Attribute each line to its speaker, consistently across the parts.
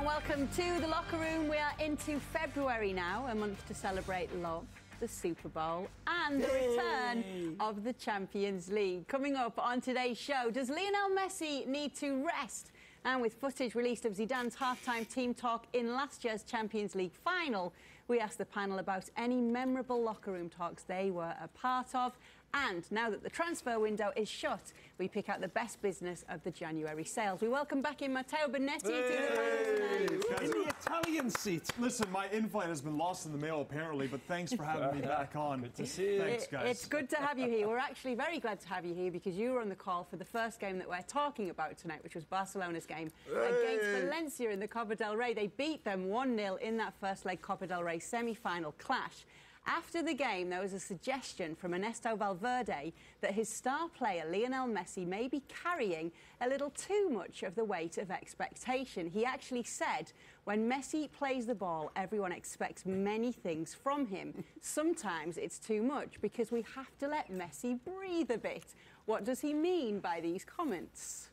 Speaker 1: And welcome to The Locker Room. We are into February now, a month to celebrate love, the Super Bowl and the return of the Champions League. Coming up on today's show, does Lionel Messi need to rest? And with footage released of Zidane's halftime team talk in last year's Champions League final, we asked the panel about any memorable locker room talks they were a part of. And now that the transfer window is shut, we pick out the best business of the January sales. We welcome back in Matteo Bonetti to the panel tonight.
Speaker 2: In the Italian seat.
Speaker 3: Listen, my invite has been lost in the mail, apparently, but thanks for having me back on.
Speaker 2: Good to see you.
Speaker 3: Thanks, guys.
Speaker 1: It's good to have you here. We're actually very glad to have you here because you were on the call for the first game that we're talking about tonight, which was Barcelona's game against Valencia in the Copa del Rey. They beat them 1-0 in that first leg Copa del Rey semi-final clash. After the game, there was a suggestion from Ernesto Valverde that his star player, Lionel Messi, may be carrying a little too much of the weight of expectation. He actually said, when Messi plays the ball, everyone expects many things from him. Sometimes it's too much because we have to let Messi breathe a bit. What does he mean by these comments?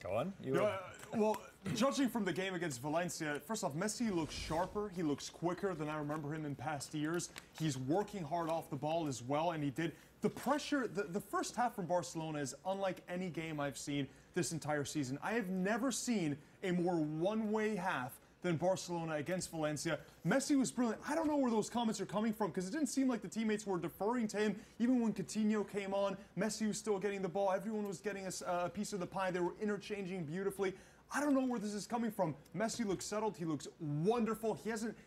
Speaker 2: Go on.
Speaker 3: Well, judging from the game against Valencia, first off, Messi looks sharper. He looks quicker than I remember him in past years. He's working hard off the ball as well, and he did. The pressure, the first half from Barcelona is unlike any game I've seen this entire season. I have never seen a more one-way half than Barcelona against Valencia. Messi was brilliant. I don't know where those comments are coming from because it didn't seem like the teammates were deferring to him. Even when Coutinho came on, Messi was still getting the ball. Everyone was getting a piece of the pie. They were interchanging beautifully. I don't know where this is coming from. Messi looks settled. He looks wonderful.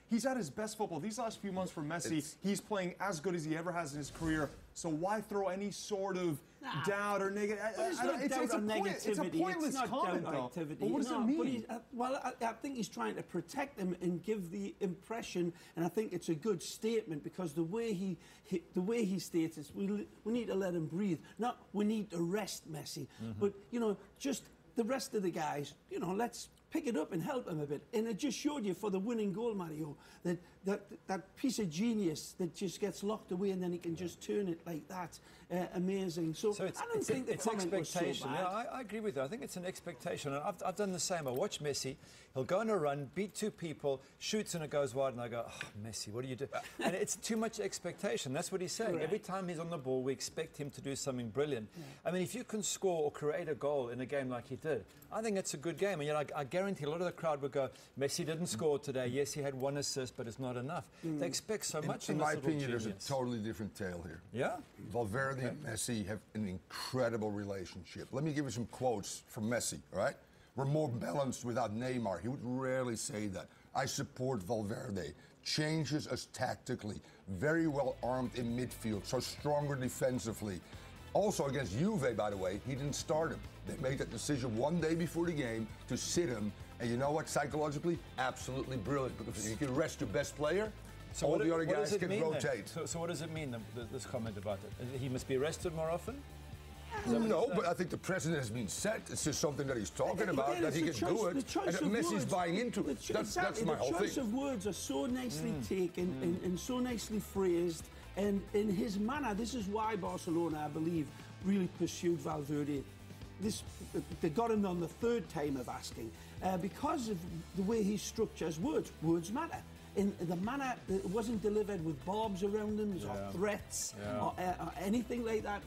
Speaker 3: He's at his best football. These last few months for Messi, he's playing as good as he ever has in his career. So why throw any sort of doubt or negative? It's a pointless comment, though. But what does it mean?
Speaker 4: I think he's trying to protect him and give the impression, and I think it's a good statement because the way he states it, we need to let him breathe. Not we need to rest Messi, but just the rest of the guys, let's pick it up and help him a bit. And it just showed you for the winning goal, Mario, that piece of genius that just gets locked away and then he can just turn it like that. Amazing. So I don't think the comment was so bad.
Speaker 2: Yeah, I agree with you. I think it's an expectation. And I've done the same. I watch Messi. He'll go on a run, beat two people, shoots and it goes wide, and I go, oh, Messi, what do you do? And it's too much expectation. That's what he's saying.
Speaker 4: Correct.
Speaker 2: Every time he's on the ball, we expect him to do something brilliant. Yeah. I mean, if you can score or create a goal in a game like he did, I think it's a good game. And I guarantee a lot of the crowd would go, Messi didn't score today. Yes, he had one assist, but it's not enough. They expect so much
Speaker 5: in
Speaker 2: this
Speaker 5: my
Speaker 2: little
Speaker 5: opinion,
Speaker 2: genius.
Speaker 5: there's a totally different tale here.
Speaker 2: Yeah?
Speaker 5: Valverde and Messi have an incredible relationship. Let me give you some quotes from Messi, all right? We're more balanced without Neymar. He would rarely say that. I support Valverde. Changes us tactically. Very well armed in midfield, so stronger defensively. Also against Juve, by the way, he didn't start him. They made that decision one day before the game to sit him. And you know what? Psychologically, absolutely brilliant. Because you can rest your best player, so all the other guys can rotate.
Speaker 2: So what does it mean, this comment about it? He must be arrested more often?
Speaker 5: No, but I think the precedent has been set. It's just something that he's talking about, that he can do it, and that Messi's buying into it. That's my whole thing.
Speaker 4: The choice of words are so nicely taken and so nicely phrased. And in his manner, this is why Barcelona, I believe, really pursued Valverde. They got him on the third time of asking because of the way he structures words. Words matter. In the manner it wasn't delivered with barbs around him or threats or anything like that.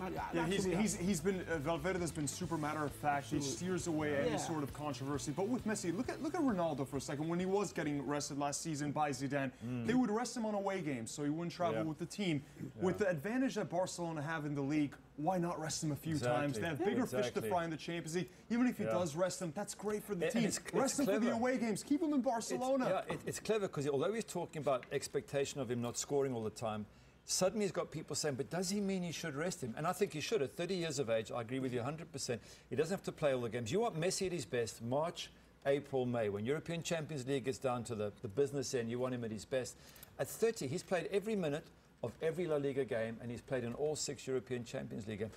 Speaker 3: Valverde's been super matter of fact. He steers away any sort of controversy. But with Messi, look at Ronaldo for a second. When he was getting arrested last season by Zidane, they would arrest him on away games so he wouldn't travel with the team. With the advantage that Barcelona have in the league, why not rest him a few times? They have bigger fish to fry in the Champions League. Even if he does rest him, that's great for the team. Rest him for the away games. Keep him in Barcelona.
Speaker 2: It's clever because although he's talking about expectation of him not scoring all the time, suddenly he's got people saying, but does he mean he should rest him? And I think he should. At 30 years of age, I agree with you 100%. He doesn't have to play all the games. You want Messi at his best, March, April, May. When European Champions League gets down to the business end, you want him at his best. At 30, he's played every minute of every La Liga game, and he's played in all 6 European Champions League games.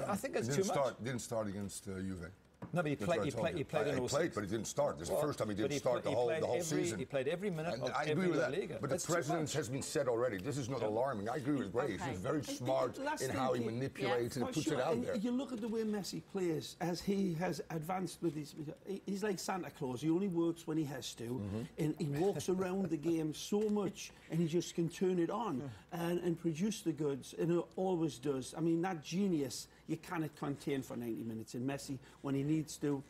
Speaker 2: I think that's too much.
Speaker 5: Didn't start against Juve.
Speaker 2: No, but he played in all
Speaker 5: but he didn't start. This is the first time he didn't start the whole season.
Speaker 2: He played every minute of
Speaker 5: I
Speaker 2: every
Speaker 5: agree with
Speaker 2: La
Speaker 5: that.
Speaker 2: Liga.
Speaker 5: But the precedence has been set already. This is not alarming. I agree with Gray. He's very smart in how he manipulates and puts it out there.
Speaker 4: You look at the way Messi plays as he has advanced with his. He's like Santa Claus. He only works when he has to, and he walks around the game so much, and he just can turn it on and produce the goods, and it always does. I mean, that genius you cannot contain for 90 minutes. And Messi, when he needs to,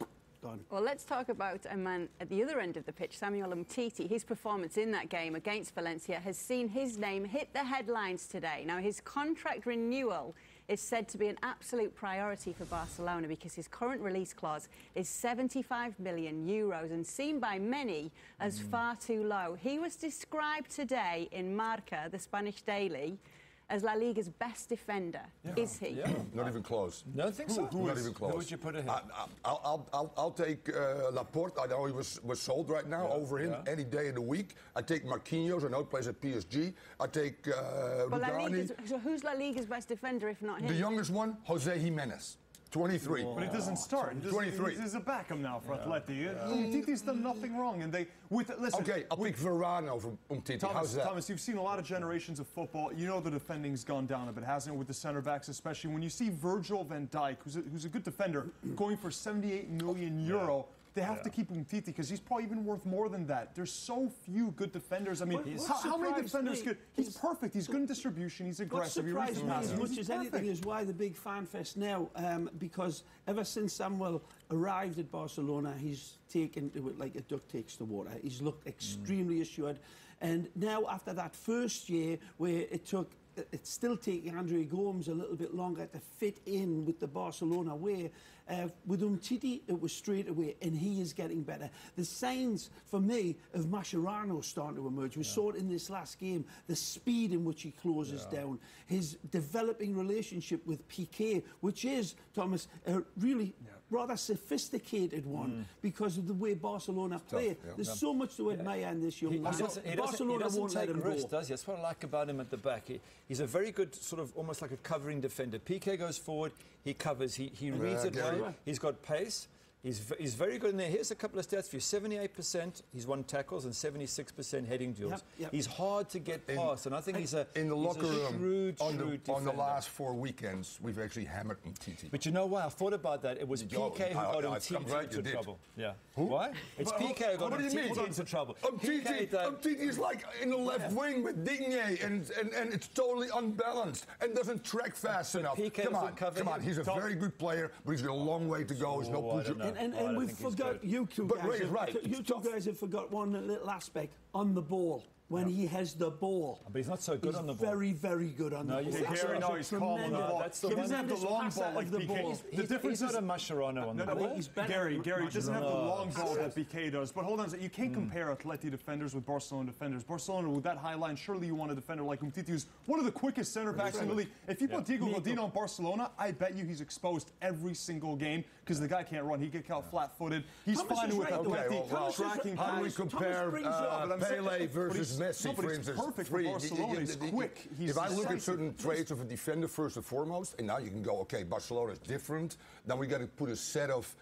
Speaker 4: gone.
Speaker 1: Well, let's talk about a man at the other end of the pitch, Samuel Umtiti. His performance in that game against Valencia has seen his name hit the headlines today. Now, his contract renewal is said to be an absolute priority for Barcelona because his current release clause is 75 million euros and seen by many as far too low. He was described today in Marca, the Spanish daily, as La Liga's best defender. Is he?
Speaker 2: Yeah.
Speaker 5: Not even close.
Speaker 2: No, I think so.
Speaker 5: Not even close.
Speaker 2: Who would you put ahead?
Speaker 5: I'll take Laporte. I know he was sold right now over him any day of the week. I take Marquinhos. I know he plays at PSG. I take Rugani.
Speaker 1: So who's La Liga's best defender if not him?
Speaker 5: The youngest one, Jose Jimenez. 23.
Speaker 3: But it doesn't start.
Speaker 5: 23.
Speaker 3: He's a backup now for Atleti. Umtiti's done nothing wrong. And listen.
Speaker 5: Okay, I'll pick Varane over Umtiti. How's that?
Speaker 3: Thomas, you've seen a lot of generations of football. You know the defending's gone down a bit, hasn't it, with the center backs, especially when you see Virgil van Dijk, who's a good defender, going for 78 million euro. They have to keep Umtiti because he's probably even worth more than that. There's so few good defenders. I mean, how many defenders could? He's perfect. He's good in distribution. He's aggressive.
Speaker 4: What surprised me as much as anything is why the big fan fest now. Because ever since Samuel arrived at Barcelona, he's taken to it like a duck takes to water. He's looked extremely assured. And now after that first year where it's still taking Andre Gomes a little bit longer to fit in with the Barcelona way. With Umtiti, it was straight away, and he is getting better. The signs, for me, of Mascherano starting to emerge. We saw it in this last game, the speed in which he closes down, his developing relationship with Piqué, which is, Thomas, a really rather sophisticated one because of the way Barcelona play. There's so much to admire in this young man. Barcelona won't let him go.
Speaker 2: Does he? That's what I like about him at the back. He's a very good sort of almost like a covering defender. Piqué goes forward, he covers, he reads it well. He's got pace. He's very good in there. Here's a couple of stats for you. 78% he's won tackles and 76% heading duels. He's hard to get past, and I think he's a
Speaker 5: in the locker room
Speaker 2: shrewd
Speaker 5: on the last 4 weekends. We've actually hammered Umtiti.
Speaker 2: But you know why? I thought about that. It was Piqué who got Umtiti into trouble. Yeah. Who? Why? It's Piqué who got Umtiti into trouble.
Speaker 5: Umtiti is like in the left wing with Digne, and it's totally unbalanced and doesn't track fast enough. Come on. He's a very good player, but he's got a long way to go. He's no
Speaker 4: And we forgot you two guys. You two guys have forgot one little aspect on the ball. When he has the ball.
Speaker 2: But he's not so good on the ball.
Speaker 4: Very, very good on the ball.
Speaker 3: Gary, no, he's calm on the ball.
Speaker 2: He
Speaker 3: doesn't have the long ball like Piqué.
Speaker 2: He's not a Mascherano on the ball.
Speaker 3: Gary doesn't have the long ball that Piqué does. But hold on a second. You can't compare Atleti defenders with Barcelona defenders. Barcelona, with that high line, surely you want a defender like Umtiti, who's one of the quickest center backs in the league. If you put Diego Godin on Barcelona, I bet you he's exposed every single game because the guy can't run. He gets out flat-footed. He's fine with Atleti. Tracking.
Speaker 5: How do we compare Pele versus Messi, for instance?
Speaker 3: Perfect for Barcelona. He's quick.
Speaker 5: If I look at certain traits of a defender first and foremost, and now you can go, okay, Barcelona is different, then we got to put a set of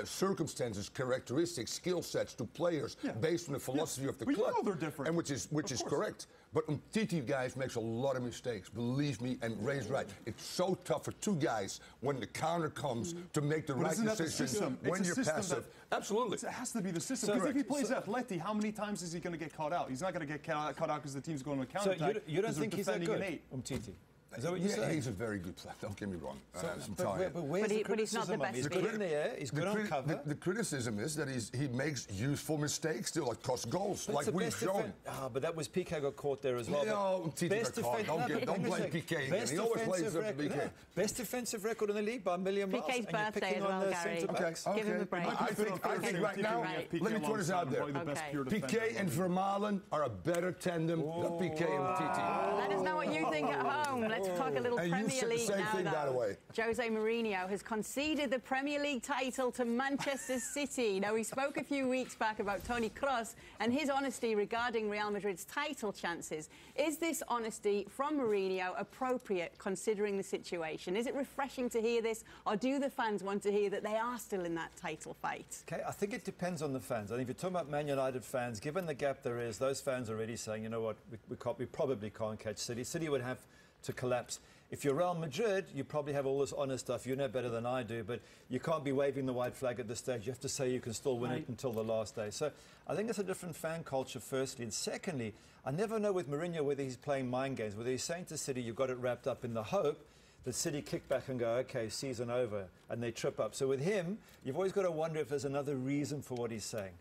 Speaker 5: circumstances, characteristics, skill sets to players based on the philosophy of the club.
Speaker 3: You know they're different.
Speaker 5: And which is correct. But Umtiti, guys, makes a lot of mistakes. Believe me, and Ray's right. It's so tough for two guys when the counter comes to make the right decision when you're passive. Absolutely.
Speaker 3: It has to be the system. Because if he plays Atleti, how many times is he going to get caught out? He's not going to get caught out because the team's going to a counter-attack.
Speaker 2: So you don't think he's that good, Umtiti? Is that what you say?
Speaker 5: He's a very good player. Don't get me wrong.
Speaker 1: But he's not the best.
Speaker 2: He's good in the air. He's good on cover.
Speaker 5: The criticism is that he makes useful mistakes still, like cost goals, like we've shown.
Speaker 2: But that was Piqué got caught there as well.
Speaker 5: No, best defense. Don't blame Piqué. He always plays Piqué.
Speaker 2: Best defensive record in the league by a million miles.
Speaker 1: Piqué's birthday as well, Gary. Give him a break.
Speaker 5: I think right now, let me throw this out there. Piqué and Vermaelen are a better tandem than Piqué and Umtiti.
Speaker 1: Let us know what you think at home. Let's talk a little
Speaker 5: And you
Speaker 1: Premier
Speaker 5: said the
Speaker 1: League
Speaker 5: same
Speaker 1: now,
Speaker 5: thing, by the
Speaker 1: though.
Speaker 5: way.
Speaker 1: Jose Mourinho has conceded the Premier League title to Manchester City. Now, he spoke a few weeks back about Toni Kroos and his honesty regarding Real Madrid's title chances. Is this honesty from Mourinho appropriate considering the situation? Is it refreshing to hear this, or do the fans want to hear that they are still in that title fight?
Speaker 2: Okay, I think it depends on the fans. I think if you're talking about Man United fans, given the gap there is, those fans are already saying, you know what, we probably can't catch City. City would have to collapse. If you're Real Madrid, you probably have all this honest stuff. You know better than I do, but you can't be waving the white flag at this stage. You have to say you can still win it until the last day. So I think it's a different fan culture, firstly. And secondly, I never know with Mourinho whether he's playing mind games, whether he's saying to City, you've got it wrapped up in the hope that City kick back and go, OK, season over, and they trip up. So with him, you've always got to wonder if there's another reason for what he's saying.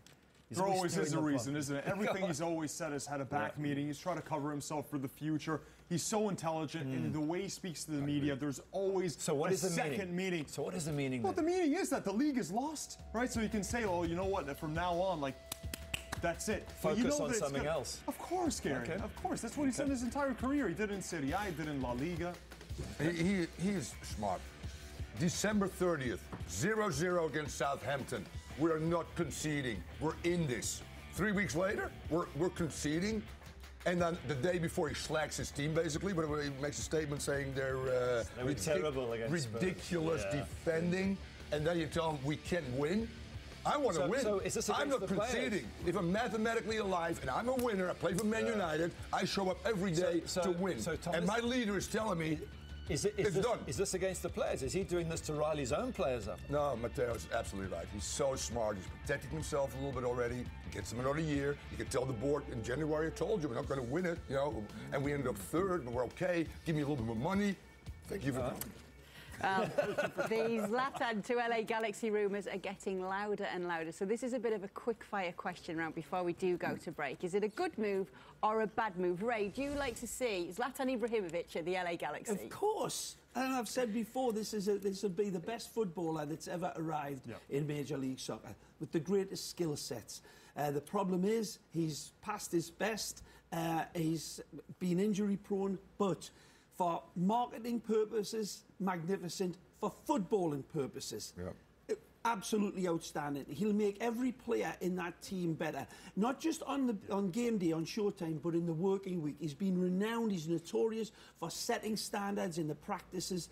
Speaker 3: There always is a reason, isn't it? Everything he's always said has had a back meeting. He's trying to cover himself for the future. He's so intelligent, and the way he speaks to the media, there's always a second meeting.
Speaker 2: So what is the meaning?
Speaker 3: Well, the meaning is that the league is lost, right? So you can say, oh, you know what, from now on, like, that's it.
Speaker 2: Focus on something else.
Speaker 3: Of course, Gary. Okay. Of course. That's what he said his entire career. He did it in Serie A, he did it in La Liga.
Speaker 5: He is smart. December 30th, 0-0 against Southampton. We're not conceding. We're in this. 3 weeks later, we're conceding. And then the day before, he slacks his team, basically. But he makes a statement saying they're
Speaker 2: terrible against
Speaker 5: ridiculous defending. And then you tell them we can't win. I want to win.
Speaker 2: So is this
Speaker 5: I'm not
Speaker 2: the
Speaker 5: conceding.
Speaker 2: players?
Speaker 5: If I'm mathematically alive and I'm a winner, I play for Man United, I show up every day to win. And my leader is telling me, it's done.
Speaker 2: Is this against the players? Is he doing this to rile his own players up?
Speaker 5: No, Matteo's absolutely right. He's so smart. He's protecting himself a little bit already. He gets him another year. You can tell the board in January, I told you, we're not going to win it, you know, and we ended up third, but we're okay. Give me a little bit more money. Thank you for coming.
Speaker 1: The Zlatan to LA Galaxy rumours are getting louder and louder. So this is a bit of a quick-fire question round before we do go to break. Is it a good move or a bad move? Ray, do you like to see Zlatan Ibrahimovic at the LA Galaxy?
Speaker 4: Of course. And I've said before, this will be the best footballer that's ever arrived in Major League Soccer, with the greatest skill sets. The problem is he's past his best. He's been injury-prone, but for marketing purposes, magnificent. For footballing purposes, absolutely outstanding. He'll make every player in that team better. Not just on game day, on Showtime, but in the working week. He's been renowned. He's notorious for setting standards in the practices.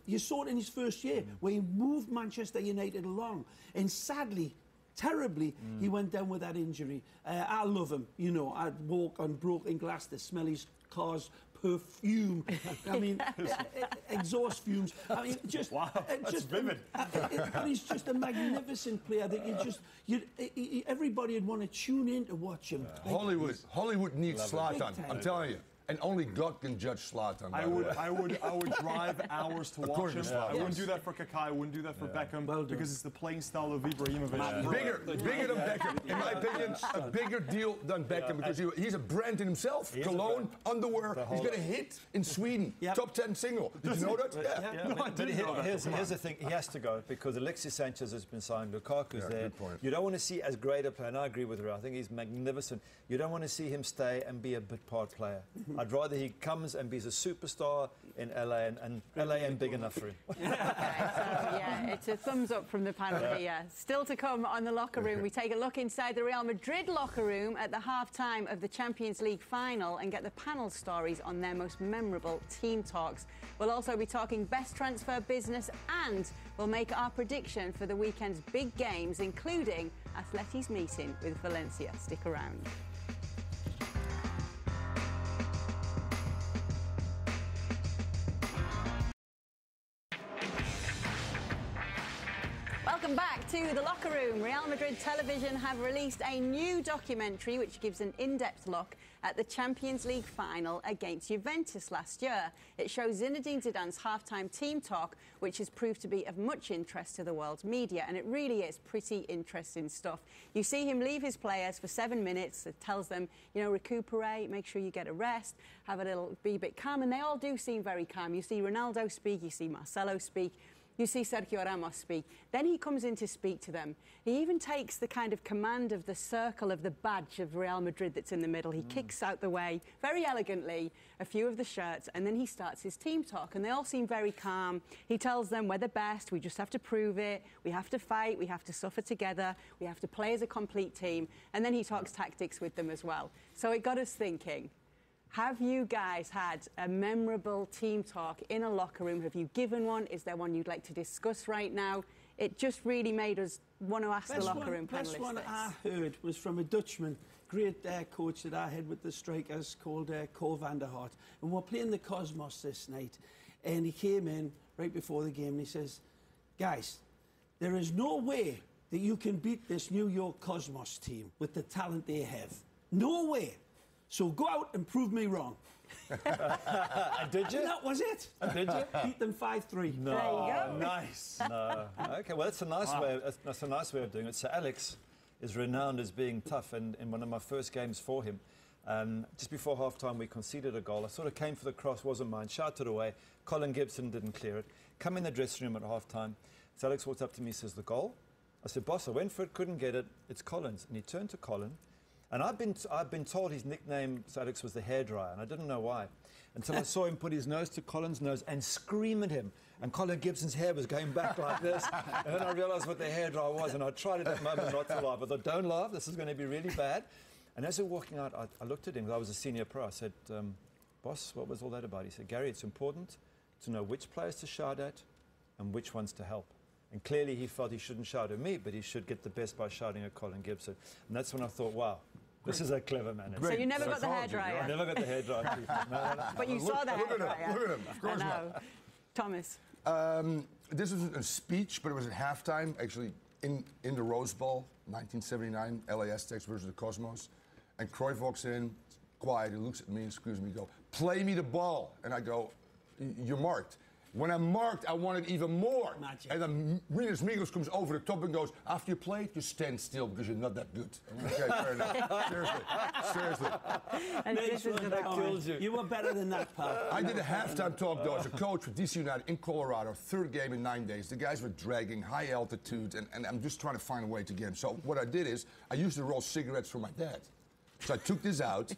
Speaker 4: You saw it in his first year, where he moved Manchester United along. And sadly, terribly, he went down with that injury. I love him. You know, I'd walk on broken glass to smell his car's perfume. I mean, exhaust fumes. I mean, just
Speaker 3: wow, that's vivid.
Speaker 4: But he's just a magnificent player that everybody would want to tune in to watch him.
Speaker 5: Hollywood needs Zlatan. I'm telling you. And only God can judge Zlatan.
Speaker 3: I would drive hours to watch him. I wouldn't do that for Kaká. I wouldn't do that for Beckham because it's the playing style of Ibrahimovic.
Speaker 5: Bigger than Beckham. In my opinion, a bigger deal than Beckham because he's a brand in himself. Cologne, underwear. He's got a hit in Sweden. Top 10 single. Did you know that?
Speaker 2: But here's the thing. He has to go because Alexis Sanchez has been signed. Lukaku's there. You don't want to see as great a player. And I agree with her. I think he's magnificent. You don't want to see him stay and be a bit part player. I'd rather he comes and be a superstar in LA and LA ain't big enough for him.
Speaker 1: Okay, so it's a thumbs up from the panel here. Still to come on the locker room, we take a look inside the Real Madrid locker room at the half-time of the Champions League final and get the panel stories on their most memorable team talks. We'll also be talking best transfer business and we'll make our prediction for the weekend's big games, including Atleti's meeting with Valencia. Stick around. Welcome back to the locker room. Real Madrid Television have released a new documentary which gives an in-depth look at the Champions League final against Juventus last year. It shows Zinedine Zidane's half-time team talk, which has proved to be of much interest to the world's media, and it really is pretty interesting stuff. You see him leave his players for 7 minutes. It tells them, you know, recuperate, make sure you get a rest, be a bit calm, and they all do seem very calm. You see Ronaldo speak, you see Marcelo speak. You see Sergio Ramos speak. Then he comes in to speak to them. He even takes the kind of command of the circle of the badge of Real Madrid that's in the middle. He kicks out the way, very elegantly, a few of the shirts, and then he starts his team talk. And they all seem very calm. He tells them, we're the best, we just have to prove it, we have to fight, we have to suffer together, we have to play as a complete team. And then he talks tactics with them as well. So it got us thinking. Have you guys had a memorable team talk in a locker room? Have you given one? Is there one you'd like to discuss right now? It just really made us want to ask the locker room panellists.
Speaker 4: The best one
Speaker 1: this.
Speaker 4: I heard was from a Dutchman, great coach that I had with the strikers called Cole van der Hart. And we're playing the Cosmos this night. And he came in right before the game and he says, guys, there is no way that you can beat this New York Cosmos team with the talent they have. No way. So go out and prove me wrong.
Speaker 2: Did you?
Speaker 4: And that was it.
Speaker 2: Did you?
Speaker 4: Beat them 5-3.
Speaker 2: No.
Speaker 1: There you go.
Speaker 3: Nice.
Speaker 2: No. Okay, well, that's a nice way. That's a nice way of doing it. So Alex is renowned as being tough, and in one of my first games for him, just before half-time, we conceded a goal. I sort of came for the cross, wasn't mine, shouted away. Colin Gibson didn't clear it. Come in the dressing room at half-time. So Alex walked up to me and says, the goal? I said, boss, I went for it, couldn't get it. It's Colin's. And he turned to Colin. And I've been told his nickname, Alex, was the hairdryer, and I didn't know why. Until I saw him put his nose to Colin's nose and scream at him. And Colin Gibson's hair was going back like this. And then I realised what the hairdryer was, and I tried at that moment not to laugh. I thought, don't laugh, this is going to be really bad. And as we were walking out, I looked at him, because I was a senior pro. I said, boss, what was all that about? He said, Gary, it's important to know which players to shout at and which ones to help. And clearly he felt he shouldn't shout at me, but he should get the best by shouting at Colin Gibson. And that's when I thought, wow, this is a clever man.
Speaker 1: So you never got the hairdryer?
Speaker 2: I never got the hairdryer. No.
Speaker 1: But you saw the hairdryer.
Speaker 5: Look at him. Of course not.
Speaker 1: Thomas.
Speaker 5: This was a speech, but it was at halftime, actually, in the Rose Bowl, 1979, LA Aztecs versus the Cosmos. And Cruyff walks in, quiet, he looks at me and screams at me, play me the ball. And I go, you're marked. When I'm marked, I want it even more.
Speaker 4: Magic.
Speaker 5: And then Rinus Migos comes over the top and goes, after you play, you stand still because you're not that good. Okay, fair enough. Seriously.
Speaker 1: And this is
Speaker 4: that kills you. You were better than that, pal.
Speaker 5: I did a halftime talk, though, as a coach for DC United in Colorado, third game in 9 days. The guys were dragging, high altitude, and I'm just trying to find a way to get them. So what I did is, I used to roll cigarettes for my dad. So I took this out.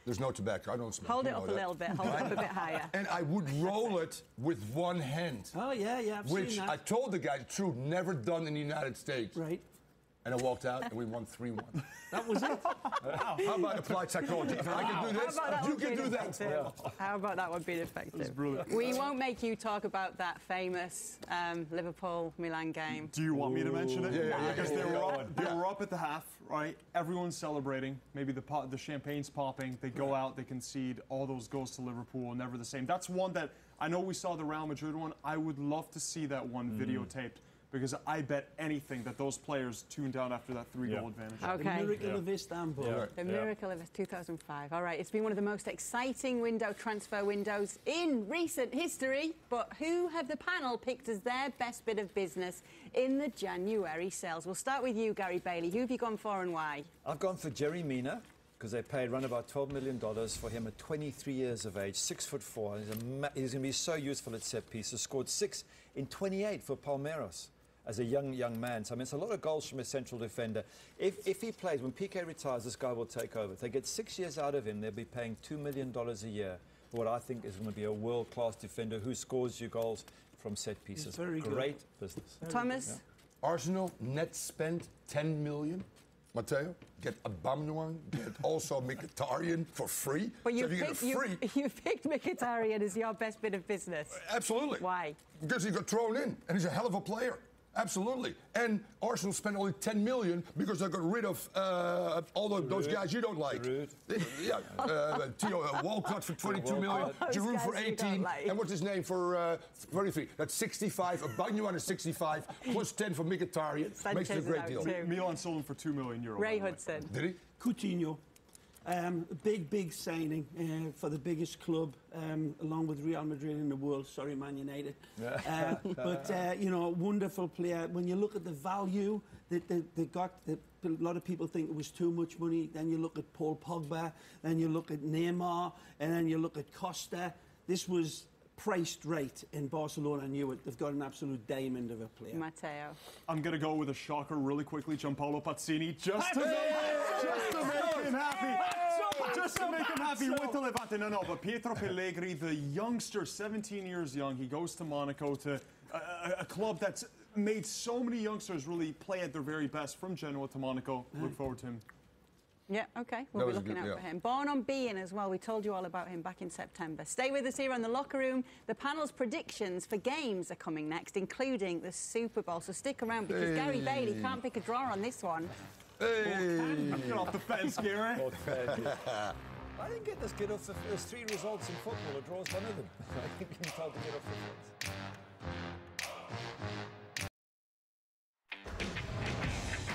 Speaker 5: There's no tobacco. I don't smoke.
Speaker 1: Hold it up a little bit. Hold it up a bit higher.
Speaker 5: And I would roll it with one hand.
Speaker 4: Oh, yeah, I've
Speaker 5: which
Speaker 4: seen that.
Speaker 5: I told the guy, true, never done in the United States.
Speaker 4: Right.
Speaker 5: And I walked out, and we won 3-1.
Speaker 4: That was it.
Speaker 5: Wow. How about applied psychology? If I can do this, you can do that.
Speaker 1: Yeah. How about that one being effective?
Speaker 3: That's brilliant.
Speaker 1: We won't make you talk about that famous Liverpool-Milan game.
Speaker 3: Do you want me to mention it?
Speaker 5: Yeah.
Speaker 3: Because they were up at the half, right? Everyone's celebrating. Maybe the champagne's popping. They go out, they concede. All those goals to Liverpool, never the same. That's one that I know we saw the Real Madrid one. I would love to see that one videotaped. Because I bet anything that those players tuned out after that 3-goal advantage.
Speaker 1: Okay.
Speaker 4: The miracle of Istanbul.
Speaker 2: Yeah.
Speaker 1: The miracle of 2005. All right, it's been one of the most exciting transfer windows in recent history. But who have the panel picked as their best bit of business in the January sales? We'll start with you, Gary Bailey. Who have you gone for and why?
Speaker 2: I've gone for Jerry Mina, because they paid around about $12 million for him at 23 years of age, 6'4". He's going to be so useful at set pieces. Scored 6 in 28 for Palmeiras as a young man. So, I mean, it's a lot of goals from a central defender. If he plays, when Piqué retires, this guy will take over. If they get 6 years out of him, they'll be paying $2 million a year for what I think is going to be a world-class defender who scores you goals from set pieces.
Speaker 4: Very
Speaker 2: Great business.
Speaker 1: Thomas?
Speaker 2: Yeah.
Speaker 5: Arsenal net spent $10 million. Matteo, get Aubameyang, get also Mkhitaryan for free.
Speaker 1: But
Speaker 5: so if you get it free,
Speaker 1: you picked Mkhitaryan as your best bit of business.
Speaker 5: Absolutely.
Speaker 1: Why?
Speaker 5: Because he got thrown in, and he's a hell of a player. Absolutely. And Arsenal spent only $10 million because they got rid of all those guys you don't like. Yeah, Theo Walcott for $22 million, Giroud for 18, like. And what's his name for 33? That's 65. Aubameyang is 65 plus 10 for Mkhitaryan. Makes it a great deal.
Speaker 3: Milan sold him for €2 million.
Speaker 1: Ray Hudson.
Speaker 5: Did he?
Speaker 4: Coutinho. Big signing for the biggest club, along with Real Madrid in the world. Sorry, Man United. But, you know, wonderful player. When you look at the value that they got, a lot of people think it was too much money. Then you look at Paul Pogba, then you look at Neymar, and then you look at Costa. This was priced right in Barcelona. I knew it. They've got an absolute diamond of a player.
Speaker 1: Matteo.
Speaker 3: I'm going to go with a shocker really quickly. Gianpaolo Pazzini, just to make him happy. Just to make him happy with the Levante. No, but Pietro Pellegrini, the youngster, 17 years young, he goes to Monaco, to a club that's made so many youngsters really play at their very best, from Genoa to Monaco. Look forward to him.
Speaker 1: Yeah, okay. We'll be looking out for him. Born on beIN as well. We told you all about him back in September. Stay with us here on The Locker Room. The panel's predictions for games are coming next, including the Super Bowl. So stick around, because Gary Bailey can't pick a draw on this one.
Speaker 3: Get off the fence, Gary.
Speaker 2: I didn't get this. There's 3 results in football. A draw's one of them. I think you're entitled to get off the fence.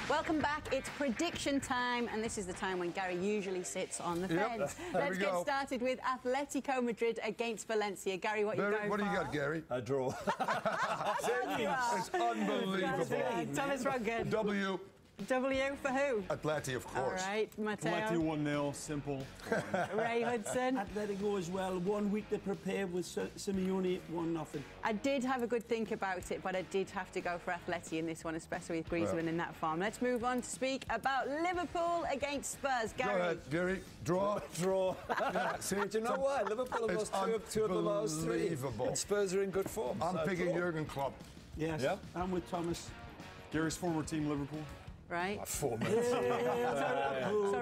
Speaker 1: Welcome back. It's prediction time, and this is the time when Gary usually sits on the fence. Let's get started with Atletico Madrid against Valencia. Gary, what are you going for?
Speaker 5: What do you got, Gary?
Speaker 2: A draw.
Speaker 5: It's unbelievable.
Speaker 1: Thomas Ruggen.
Speaker 5: W.
Speaker 1: W for who?
Speaker 5: Atleti, of course.
Speaker 1: All right, Matteo.
Speaker 3: Atleti 1-0, simple.
Speaker 1: Ray Hudson.
Speaker 4: Atletico as well. 1 week to prepare with Simeone, 1-0.
Speaker 1: I did have a good think about it, but I did have to go for Atleti in this one, especially with Griezmann in that form. Let's move on to speak about Liverpool against Spurs. Gary.
Speaker 5: Go ahead, Gary. Draw.
Speaker 2: Draw.
Speaker 5: Yeah, see,
Speaker 2: Do you know why? Liverpool have lost two of the last 3.
Speaker 5: unbelievable.
Speaker 2: And Spurs are in good form.
Speaker 5: I'm picking Jurgen Klopp.
Speaker 4: Yes,
Speaker 2: Yeah.
Speaker 4: I'm with Thomas.
Speaker 3: Gary's former team, Liverpool.
Speaker 1: Right.
Speaker 2: So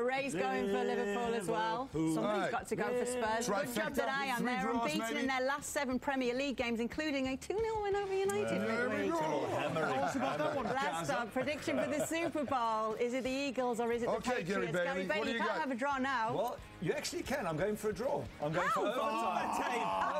Speaker 1: Ray's going for Liverpool as well. Somebody's got to go for Spurs. Good job that I am. They're unbeaten in their last 7 Premier League games, including a 2-0 win over United midweek. Last up, prediction for the Super Bowl. Is it the Eagles or is it the Patriots?
Speaker 5: Gary Bailey, what do
Speaker 1: you
Speaker 5: you
Speaker 1: can't
Speaker 5: got?
Speaker 1: have a draw now.
Speaker 2: Well, you actually can. I'm going for a draw. I'm going for overtime.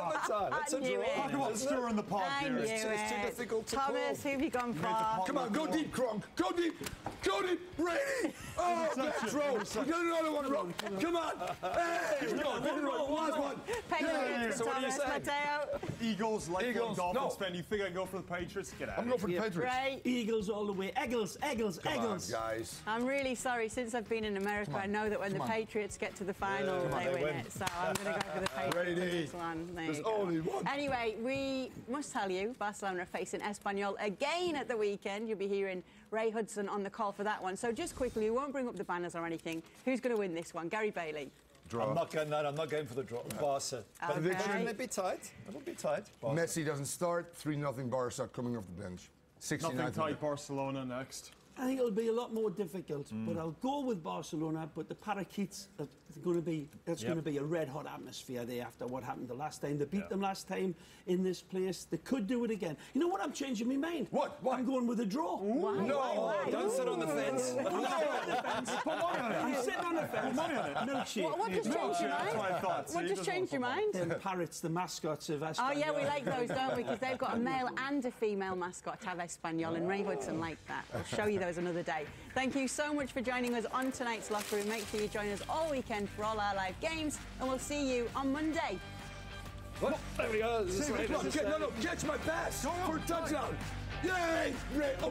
Speaker 2: Overtime. It's a
Speaker 1: knew
Speaker 2: draw.
Speaker 1: it.
Speaker 3: Talk about stirring the pot,
Speaker 1: I knew
Speaker 3: Gary.
Speaker 1: it.
Speaker 2: It's too difficult to call.
Speaker 1: Thomas, who have you gone for?
Speaker 5: Come on, go deep, Kronk. Go deep. Go deep. Brady. Oh, Metro. Get another one, Ron. Come on. Hey. Last one.
Speaker 1: Patriots,
Speaker 2: So what are you
Speaker 1: Thomas,
Speaker 2: saying?
Speaker 1: Matteo.
Speaker 3: Eagles, like
Speaker 5: Eagles,
Speaker 3: Dolphins
Speaker 5: no.
Speaker 3: fan. You think I go for the Patriots? Get out
Speaker 5: I'm
Speaker 3: of
Speaker 5: going
Speaker 3: here.
Speaker 5: for the Patriots.
Speaker 1: Ray.
Speaker 4: Eagles all the way. Eagles.
Speaker 5: Come on, guys.
Speaker 1: I'm really sorry. Since I've been in America, I know that when the Patriots get to the final, they win it. So I'm going to go for the Patriots for this one.
Speaker 5: There's
Speaker 1: you go.
Speaker 5: only one.
Speaker 1: Anyway, we must tell you, Barcelona are facing Espanyol again at the weekend. You'll be hearing Ray Hudson on the call for that one. So just quickly, we won't bring up the banners or anything. Who's going to win this one? Gary Bailey.
Speaker 5: Draw.
Speaker 2: I'm not going for the draw. Barca. But
Speaker 1: Okay.
Speaker 2: it'll be tight. It'll be tight. Barca.
Speaker 5: Messi doesn't start. 3-0 Barca coming off the bench. 69th.
Speaker 3: Nothing tight. Barcelona next.
Speaker 4: I think it'll be a lot more difficult, but I'll go with Barcelona. But the Parakeets are going to be going to be a red hot atmosphere there after what happened the last time. They beat them last time in this place. They could do it again. You know what? I'm changing my mind.
Speaker 5: What?
Speaker 4: I'm going with a draw.
Speaker 1: Why?
Speaker 2: Don't sit on the fence.
Speaker 4: I'm sitting on the fence. Milkshake.
Speaker 1: What just changed your
Speaker 3: That's what I
Speaker 1: mind?
Speaker 3: thought.
Speaker 1: What just changed your mind?
Speaker 4: Them parrots, the mascots of Espanyol.
Speaker 1: Oh, yeah, we like those, don't we? Because they've got a male and a female mascot, Have Espanyol, and Ray Hudson liked that. We'll show you those another day. Thank you so much for joining us on tonight's Locker Room. Make sure you join us all weekend for all our live games, and we'll see you on Monday.
Speaker 2: Well, there we go.
Speaker 5: Catch my pass for a touchdown. Yay! Oh,